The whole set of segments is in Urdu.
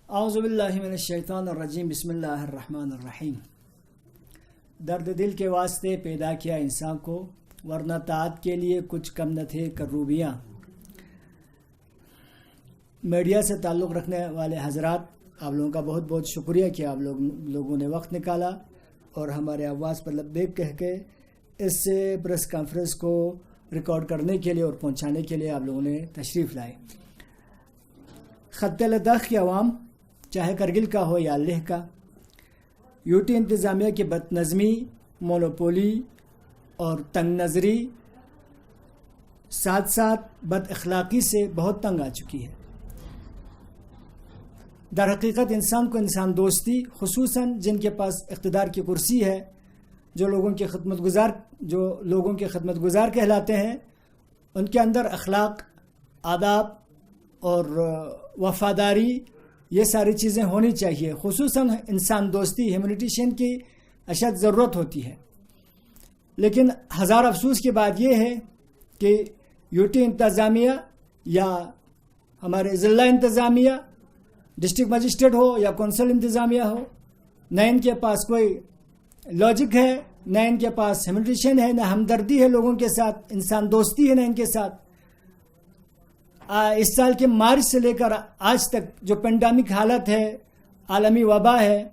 اعوذ باللہ من الشیطان الرجیم بسم اللہ الرحمن الرحیم۔ درد دل کے واسطے پیدا کیا انسان کو، ورنہ طاعت کے لیے کچھ کم نہ تھے کروبیاں۔ میڈیا سے تعلق رکھنے والے حضرات، آپ لوگوں کا بہت بہت شکریہ کہ آپ لوگوں نے وقت نکالا اور ہمارے آواز پر لبیک کہہ کے اس پریس کانفرنس کو ریکارڈ کرنے کے لیے اور پہنچانے کے لیے آپ لوگوں نے تشریف لائے۔ خط لداخ کی عوام، چاہے کرگل کا ہو یا لیہ کا، یوٹی انتظامیہ کی بد نظمی، مونوپولی اور تنگ نظری، ساتھ ساتھ بد اخلاقی سے بہت تنگ آ چکی ہے۔ در حقیقت انسان کو انسان دوستی، خصوصاً جن کے پاس اقتدار کی کرسی ہے، جو لوگوں کے خدمت گزار کہلاتے ہیں، ان کے اندر اخلاق، آداب اور وفاداری، یہ ساری چیزیں ہونی چاہیے۔ خصوصاً انسان دوستی، ہیومنیٹیشن کی اشد ضرورت ہوتی ہے۔ لیکن ہزار افسوس کی بات یہ ہے کہ یوٹی انتظامیہ یا ہمارے ضلع انتظامیہ، ڈسٹرکٹ مجسٹریٹ ہو یا کونسل انتظامیہ ہو، نہ ان کے پاس کوئی لاجک ہے، نہ ان کے پاس ہیومنیٹیشن ہے، نہ ہمدردی ہے لوگوں کے ساتھ، انسان دوستی ہے نہ ان کے ساتھ۔ اس سال کے مارچ سے لے کر آج تک جو پینڈیمک حالت ہے، عالمی وبا ہے،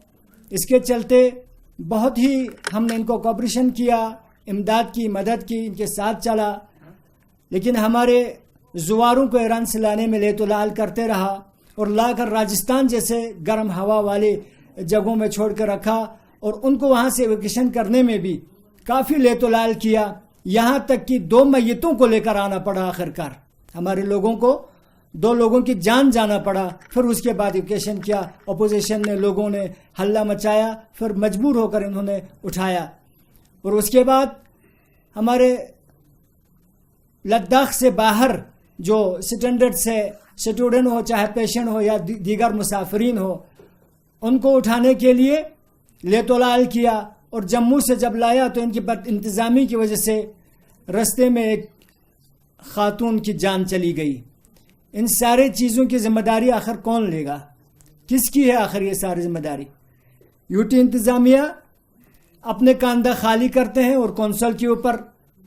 اس کے چلتے بہت ہی ہم نے ان کو کوآپریشن کیا، امداد کی، مدد کی، ان کے ساتھ چلا، لیکن ہمارے زواروں کو ایران سے لانے میں لیت و لال کرتے رہا اور لا کر راجستھان جیسے گرم ہوا والے جگہوں میں چھوڑ کر رکھا، اور ان کو وہاں سے ایویکیشن کرنے میں بھی کافی لیت و لال کیا، یہاں تک کہ 2 میتوں کو لے کر آنا پڑا۔ آخرکار ہمارے لوگوں کو 2 لوگوں کی جان جانا پڑا۔ پھر اس کے بعد ایویکیشن کیا، اپوزیشن نے، لوگوں نے ہلہ مچایا، پھر مجبور ہو کر انہوں نے اٹھایا۔ اور اس کے بعد ہمارے لداخ سے باہر جو اسٹینڈرڈ سے اسٹوڈنٹ ہو، چاہے پیشنٹ ہو یا دیگر مسافرین ہو، ان کو اٹھانے کے لیے لیت و لال کیا، اور جموں سے جب لایا تو ان کی بد انتظامی کی وجہ سے رستے میں ایک خاتون کی جان چلی گئی۔ ان سارے چیزوں کی ذمہ داری آخر کون لے گا؟ کس کی ہے آخر یہ ساری ذمہ داری؟ یوٹی انتظامیہ اپنے کاندھا خالی کرتے ہیں اور کونسل کے اوپر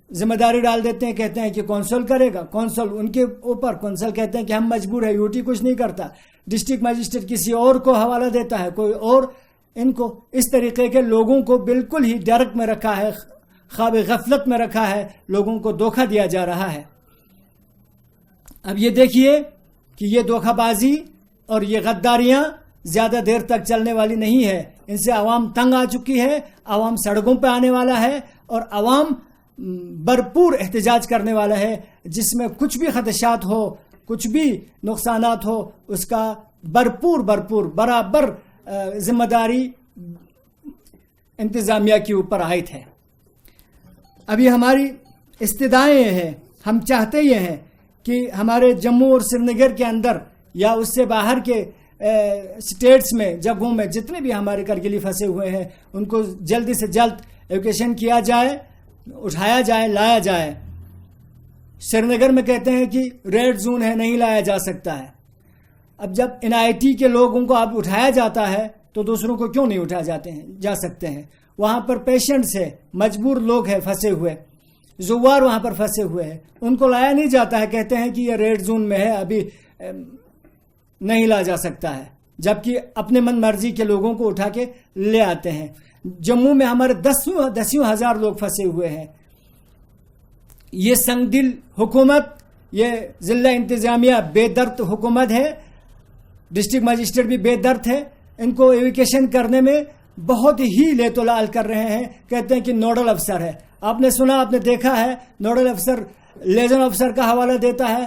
ذمہ داری ڈال دیتے ہیں، کہتے ہیں کہ کونسل کرے گا، کونسل ان کے اوپر، کونسل کہتے ہیں کہ ہم مجبور ہیں، یوٹی کچھ نہیں کرتا، ڈسٹرکٹ مجسٹریٹ کسی اور کو حوالہ دیتا ہے، کوئی اور ان کو اس طریقے کے لوگوں کو بالکل ہی ڈرک میں رکھا ہے، خواب غفلت میں رکھا ہے، لوگوں کو دھوکہ دیا جا رہا ہے۔ اب یہ دیکھیے کہ یہ دھوکہ بازی اور یہ غداریاں زیادہ دیر تک چلنے والی نہیں ہے۔ ان سے عوام تنگ آ چکی ہے، عوام سڑکوں پہ آنے والا ہے، اور عوام بھرپور احتجاج کرنے والا ہے، جس میں کچھ بھی خدشات ہو، کچھ بھی نقصانات ہو، اس کا برابر ذمہ داری انتظامیہ کے اوپر عائد ہے۔ ابھی ہماری استدعائیں ہیں، ہم چاہتے یہ ہیں کہ ہمارے جموں اور سری نگر کے اندر یا اس سے باہر کے اسٹیٹس میں، جگہوں میں جتنے بھی ہمارے کرگلی پھنسے ہوئے ہیں، ان کو جلدی سے جلد ایویکیشن کیا جائے، اٹھایا جائے، لایا جائے۔ سری نگر میں کہتے ہیں کہ ریڈ زون ہے، نہیں لایا جا سکتا ہے۔ اب جب NIT کے لوگوں کو اب اٹھایا جاتا ہے تو دوسروں کو کیوں نہیں اٹھایا جا سکتے ہیں؟ وہاں پر پیشنٹس ہے، مجبور لوگ ہیں پھنسے ہوئے، زوار وہاں پر پھنسے ہوئے ہیں، ان کو لایا نہیں جاتا ہے، کہتے ہیں کہ یہ ریڈ زون میں ہے، ابھی نہیں لایا جا سکتا ہے، جبکہ اپنے من مرضی کے لوگوں کو اٹھا کے لے آتے ہیں۔ جموں میں ہمارے 10 ہزار لوگ پھنسے ہوئے ہیں۔ یہ سنگ دل حکومت، یہ ضلع انتظامیہ بے درد حکومت ہے، ڈسٹرکٹ مجسٹریٹ بھی بے درد ہے، ان کو ایویکیشن کرنے میں بہت ہی لیت و لال کر رہے ہیں، کہتے ہیں کہ نوڈل افسر ہے۔ آپ نے سنا، آپ نے دیکھا ہے، نوڈل افسر لیزن افسر کا حوالہ دیتا ہے،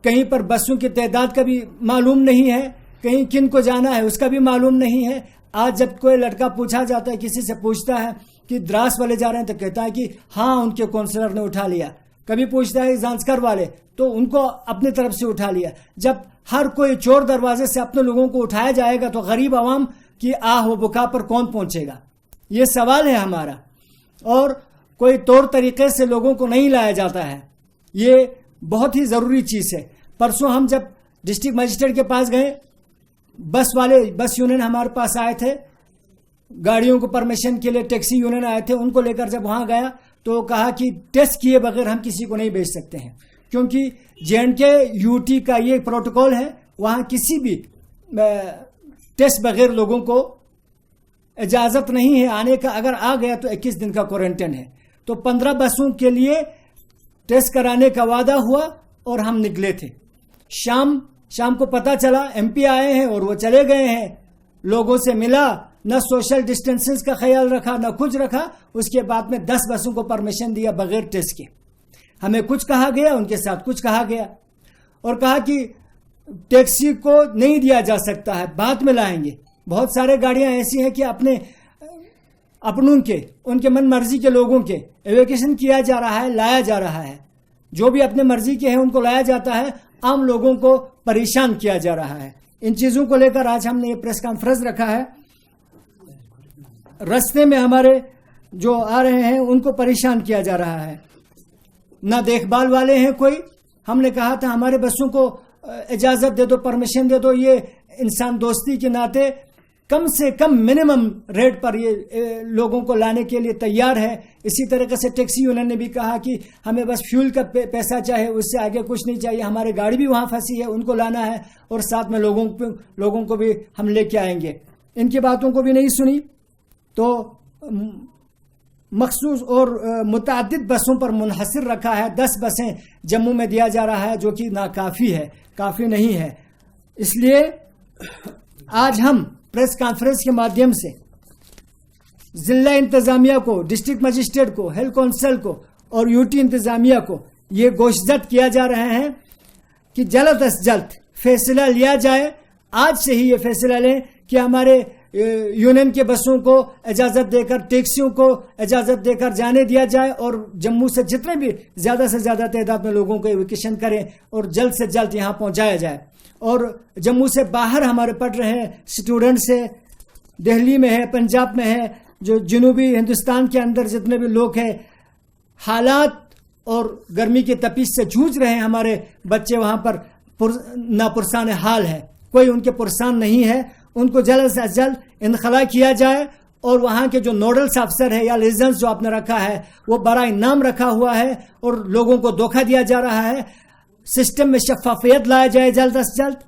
کہیں پر بسوں کی تعداد کا بھی معلوم نہیں ہے، کہیں کن کو جانا ہے اس کا بھی معلوم نہیں ہے۔ آج جب کوئی لڑکا پوچھا جاتا ہے، کسی سے پوچھتا ہے کہ دراس والے جا رہے ہیں، تو کہتا ہے کہ ہاں ان کے کونسلر نے اٹھا لیا۔ کبھی پوچھتا ہے زانسکر والے، تو ان کو اپنی طرف سے اٹھا لیا۔ جب ہر کوئی چور دروازے سے اپنے لوگوں کو اٹھایا جائے گا تو غریب عوام کی آہ و بکا پر کون پہنچے گا؟ یہ سوال ہے ہمارا۔ اور کوئی طور طریقے سے لوگوں کو نہیں لایا جاتا ہے، یہ بہت ہی ضروری چیز ہے۔ پرسوں ہم جب ڈسٹرکٹ مجسٹریٹ کے پاس گئے بس یونین ہمارے پاس آئے تھے, گاڑیوں کو پرمیشن کے لیے ٹیکسی یونین آئے تھے, ان کو لے کر جب وہاں گیا تو کہا کہ ٹیسٹ کیے بغیر ہم کسی کو نہیں بھیج سکتے ہیں, کیونکہ JNK UT کا یہ پروٹوکول ہے, وہاں کسی بھی ٹیسٹ بغیر لوگوں کو اجازت نہیں ہے آنے کا. اگر آ گیا تو 21 دن کا کوارنٹائن ہے. تو 15 بسوں کے لیے ٹیسٹ کرانے کا وعدہ ہوا اور ہم نکلے تھے. شام کو پتہ چلا MP آئے ہیں اور وہ چلے گئے ہیں, لوگوں سے ملا, نہ سوشل ڈسٹینسنگ کا خیال رکھا نہ کچھ رکھا. اس کے بعد میں 10 بسوں کو پرمیشن دیا بغیر ٹیسٹ کے. ہمیں کچھ کہا گیا, ان کے ساتھ کچھ کہا گیا, اور کہا کہ ٹیکسی کو نہیں دیا جا سکتا ہے, بعد میں لائیں گے. بہت سارے گاڑیاں ایسی ہیں کہ اپنوں کے, ان کے من مرضی کے لوگوں کے ایویکیشن کیا جا رہا ہے, لایا جا رہا ہے. جو بھی اپنے مرضی کے ہیں ان کو لایا جاتا ہے, عام لوگوں کو پریشان کیا جا رہا ہے. ان چیزوں کو لے کر آج ہم نے یہ پریس کانفرنس رکھا ہے. رستے میں ہمارے جو آ رہے ہیں ان کو پریشان کیا جا رہا ہے, نہ دیکھ بھال والے ہیں کوئی. ہم نے کہا تھا ہمارے بسوں کو اجازت دے دو, پرمیشن دے دو. یہ انسان دوستی کے ناطے کم سے کم منیمم ریٹ پر یہ لوگوں کو لانے کے لیے تیار ہے. اسی طریقے سے ٹیکسی انہوں نے بھی کہا کہ ہمیں بس فیول کا پیسہ چاہے, اس سے آگے کچھ نہیں چاہیے. ہماری گاڑی بھی وہاں پھنسی ہے, ان کو لانا ہے, اور ساتھ میں لوگوں کو بھی ہم لے کے آئیں گے. ان کی باتوں کو بھی نہیں سنی تو مخصوص اور متعدد بسوں پر منحصر رکھا ہے. 10 بسیں جموں میں دیا جا رہا ہے, جو کہ ناکافی ہے, کافی نہیں ہے. اس لیے آج ہم پریس کانفرنس کے مادھیم سے ضلع انتظامیہ کو, ڈسٹرکٹ مجسٹریٹ کو, ہیلتھ کونسل کو اور UT انتظامیہ کو یہ گوشزد کیا جا رہے ہیں کہ جلد از جلد فیصلہ لیا جائے. آج سے ہی یہ فیصلہ لیں کہ ہمارے یونین کے بسوں کو اجازت دے کر, ٹیکسیوں کو اجازت دے کر جانے دیا جائے, اور جموں سے جتنے بھی زیادہ سے زیادہ تعداد میں لوگوں کو ایویکیشن کریں اور جلد سے جلد یہاں پہنچایا جائے. اور جموں سے باہر ہمارے پڑھ رہے ہیں اسٹوڈنٹس ہیں, دہلی میں ہے, پنجاب میں ہے, جو جنوبی ہندوستان کے اندر جتنے بھی لوگ ہیں, حالات اور گرمی کی تپش سے جھوج رہے ہیں. ہمارے بچے وہاں پر ناپرسان حال ہے, کوئی ان کے پرسان نہیں ہے. ان کو جلد سے جلد انخلا کیا جائے, اور وہاں کے جو نوڈلس افسر ہے یا لیزنس جو آپ نے رکھا ہے وہ برائے نام رکھا ہوا ہے, اور لوگوں کو دھوکہ دیا جا رہا ہے. سسٹم میں شفافیت لایا جائے جلد از جلد,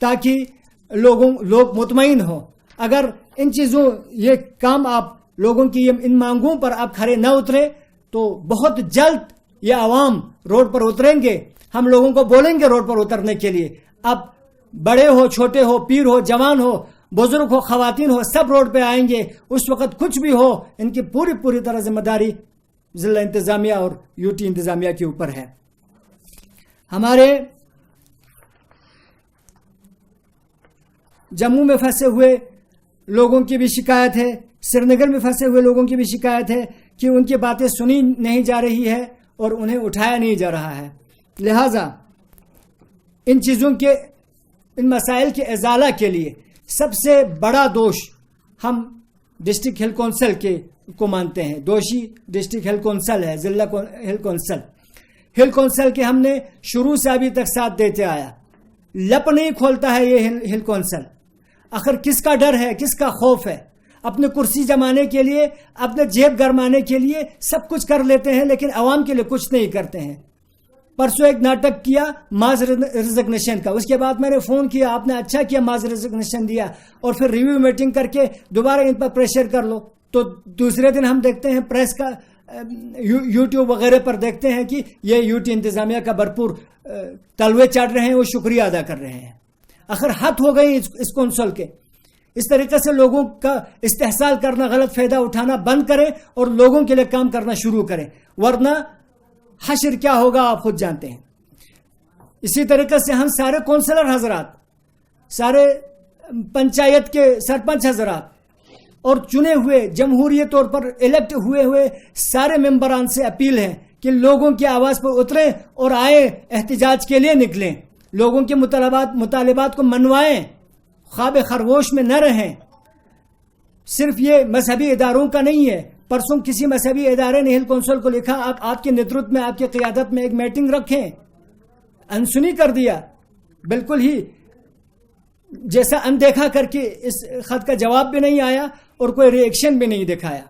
تاکہ لوگ مطمئن ہو. اگر ان چیزوں یہ کام آپ لوگوں کی ان مانگوں پر آپ کھڑے نہ اترے تو بہت جلد یہ عوام روڈ پر اتریں گے. ہم لوگوں کو بولیں گے روڈ پر اترنے کے لیے. اب بڑے ہو, چھوٹے ہو, پیر ہو, جوان ہو, بزرگ ہو, خواتین ہو, سب روڈ پہ آئیں گے. اس وقت کچھ بھی ہو, ان کی پوری طرح ذمہ داری ضلع انتظامیہ اور UT انتظامیہ کے اوپر ہے. ہمارے جموں میں پھنسے ہوئے لوگوں کی بھی شکایت ہے, سری نگر میں پھنسے ہوئے لوگوں کی بھی شکایت ہے کہ ان کی باتیں سنی نہیں جا رہی ہے اور انہیں اٹھایا نہیں جا رہا ہے. لہذا ان چیزوں کے, ان مسائل کے ازالہ کے لیے سب سے بڑا دوش ہم ڈسٹرکٹ ہیلتھ کونسل کو مانتے ہیں. دوشی ڈسٹرکٹ ہیلتھ کونسل ہے, ضلع ہیلتھ کونسل. ہیلتھ کونسل کے ہم نے شروع سے ابھی تک ساتھ دیتے آیا. لپ نہیں کھولتا ہے یہ ہیلتھ کونسل. آخر کس کا ڈر ہے, کس کا خوف ہے؟ اپنے کرسی جمانے کے لیے, اپنے جیب گرمانے کے لیے سب کچھ کر لیتے ہیں, لیکن عوام کے لیے کچھ نہیں کرتے ہیں. پرسوں ایک ناٹک کیا ماس ریزگنیشن کا, اس کے بعد میں نے فون کیا, آپ نے اچھا کیا ماس ریزگنیشن دیا, اور پھر ریویو میٹنگ کر کے دوبارہ ان پر پریشر کر لو. تو دوسرے دن ہم دیکھتے ہیں پریس کا YouTube وغیرہ پر دیکھتے ہیں کہ یہ UT انتظامیہ کا بھرپور تلوے چاٹ رہے ہیں, وہ شکریہ ادا کر رہے ہیں. آخر حد ہو گئی اس کونسل کے. اس طریقے سے لوگوں کا استحصال کرنا, غلط فائدہ اٹھانا بند کریں اور لوگوں کے لیے کام کرنا شروع کریں, ورنہ حشر کیا ہوگا آپ خود جانتے ہیں. اسی طریقے سے ہم سارے کونسلر حضرات, سارے پنچایت کے سرپنچ حضرات اور چنے ہوئے جمہوری طور پر الیکٹ ہوئے سارے ممبران سے اپیل ہے کہ لوگوں کی آواز پر اتریں اور آئے, احتجاج کے لیے نکلیں, لوگوں کے مطالبات کو منوائیں, خواب خرگوش میں نہ رہیں. صرف یہ مذہبی اداروں کا نہیں ہے. پرسوں کسی مذہبی ادارے نے ہیلتھ کونسل کو لکھا, آپ کے نیترتو میں, آپ کی قیادت میں ایک میٹنگ رکھیں. انسنی کر دیا, بالکل ہی جیسا اندیکھا کر کے اس خط کا جواب بھی نہیں آیا اور کوئی ری ایکشن بھی نہیں دکھایا.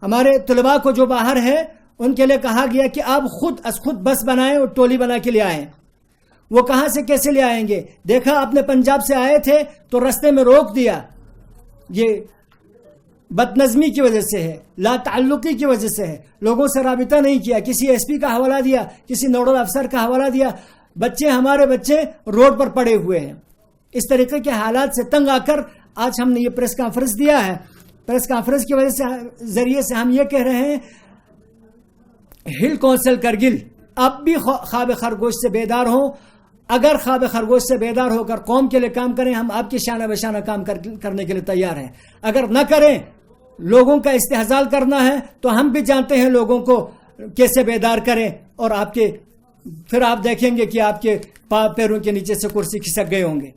ہمارے طلباء کو جو باہر ہے ان کے لیے کہا گیا کہ آپ خود از خود بس بنائیں اور ٹولی بنا کے لے آئیں. وہ کہاں سے کیسے لے آئیں گے؟ دیکھا آپ نے پنجاب سے آئے تھے تو رستے میں روک دیا. یہ بد نظمی کی وجہ سے ہے, لا تعلقی کی وجہ سے ہے. لوگوں سے رابطہ نہیں کیا, کسی ایس پی کا حوالہ دیا, کسی نوڈل افسر کا حوالہ دیا. ہمارے بچے روڈ پر پڑے ہوئے ہیں. اس طریقے کے حالات سے تنگ آ کر آج ہم نے یہ پریس کانفرنس دیا ہے. پریس کانفرنس کی وجہ سے ذریعے سے ہم یہ کہہ رہے ہیں, ہل کونسل کرگل اب بھی خواب خرگوش سے بیدار ہوں. اگر خواب خرگوش سے بیدار ہو کر قوم کے لیے کام کریں, ہم آپ کے شانہ بشانہ کام کرنے کے لیے تیار ہیں. اگر نہ کریں, لوگوں کا استحصال کرنا ہے تو ہم بھی جانتے ہیں لوگوں کو کیسے بیدار کریں, اور پھر آپ دیکھیں گے کہ آپ کے پیروں کے نیچے سے کرسی کھسک گئے ہوں گے.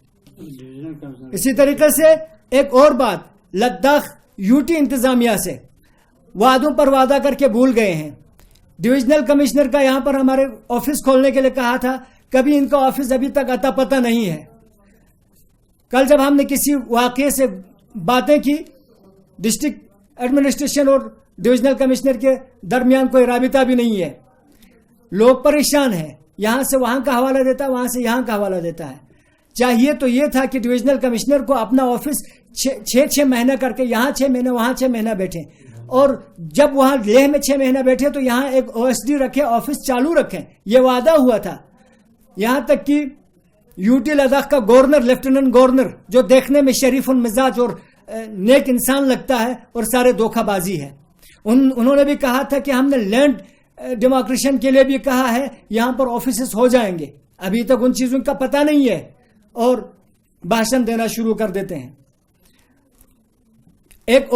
اسی طریقے سے ایک اور بات, لداخ یوٹی انتظامیہ سے وعدوں پر وعدہ کر کے بھول گئے ہیں. ڈویژنل کمشنر کا یہاں پر ہمارے آفس کھولنے کے لیے کہا تھا, کبھی ان کا آفس ابھی تک اتا پتہ نہیں ہے. کل جب ہم نے کسی واقعے سے باتیں کی, ڈسٹرکٹ ایڈمنسٹریشن اور ڈویژنل کمشنر کے درمیان کوئی رابطہ بھی نہیں ہے. لوگ پریشان ہیں, یہاں سے وہاں کا حوالہ دیتا ہے, وہاں سے یہاں کا حوالہ دیتا ہے. چاہیے تو یہ تھا کہ ڈویژنل کمشنر کو اپنا آفس 6 مہینہ کر کے یہاں 6 مہینہ وہاں 6 مہینہ بیٹھیں, اور جب وہاں لیہ میں 6 مہینہ بیٹھے تو یہاں ایک OSD رکھے, آفس چالو رکھیں. یہ وعدہ ہوا تھا. یہاں تک کہ یوٹی لداخ کا گورنر, لیفٹیننٹ گورنر, جو دیکھنے میں شریف المزاج اور نیک انسان لگتا ہے اور سارے دھوکہ بازی ہے, انہوں نے بھی کہا تھا کہ ہم نے لینڈ ڈیموکریشن کے لیے بھی کہا ہے, یہاں پر آفیسز ہو جائیں گے. ابھی تک ان چیزوں کا پتہ نہیں ہے اور بھاشن دینا شروع کر دیتے ہیں. ایک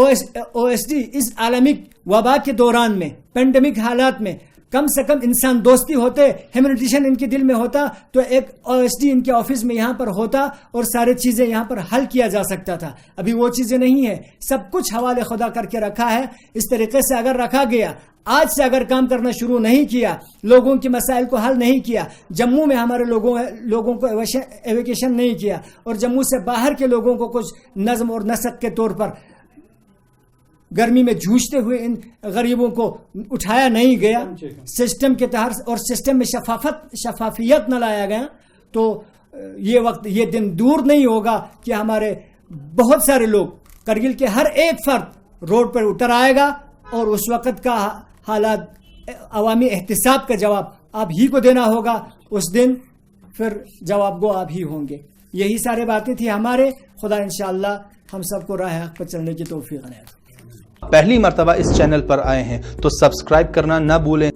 OSD اس عالمی وبا کے دوران میں, پینڈیمک حالات میں, کم سے کم انسان دوستی ہوتے, ہیومینیٹیشن ان کے دل میں ہوتا تو ایک OSD ان کے آفس میں یہاں پر ہوتا اور سارے چیزیں یہاں پر حل کیا جا سکتا تھا. ابھی وہ چیزیں نہیں ہیں, سب کچھ حوالے خدا کر کے رکھا ہے. اس طریقے سے اگر رکھا گیا, آج سے اگر کام کرنا شروع نہیں کیا, لوگوں کے مسائل کو حل نہیں کیا, جموں میں ہمارے لوگوں کو ایویکیشن نہیں کیا, اور جموں سے باہر کے لوگوں کو کچھ نظم اور نسق کے طور پر گرمی میں جھوجتے ہوئے ان غریبوں کو اٹھایا نہیں گیا, سسٹم کے تحت اور سسٹم میں شفافیت نہ لایا گیا, تو یہ دن دور نہیں ہوگا کہ ہمارے بہت سارے لوگ, کرگل کے ہر ایک فرد روڈ پر اتر آئے گا, اور اس وقت کا حالات, عوامی احتساب کا جواب آپ ہی کو دینا ہوگا. اس دن پھر جواب گو آپ ہی ہوں گے. یہی سارے باتیں تھی ہمارے. خدا انشاءاللہ ہم سب کو راہ حق پر چلنے کی توفیق دے. پہلی مرتبہ اس چینل پر آئے ہیں تو سبسکرائب کرنا نہ بھولیں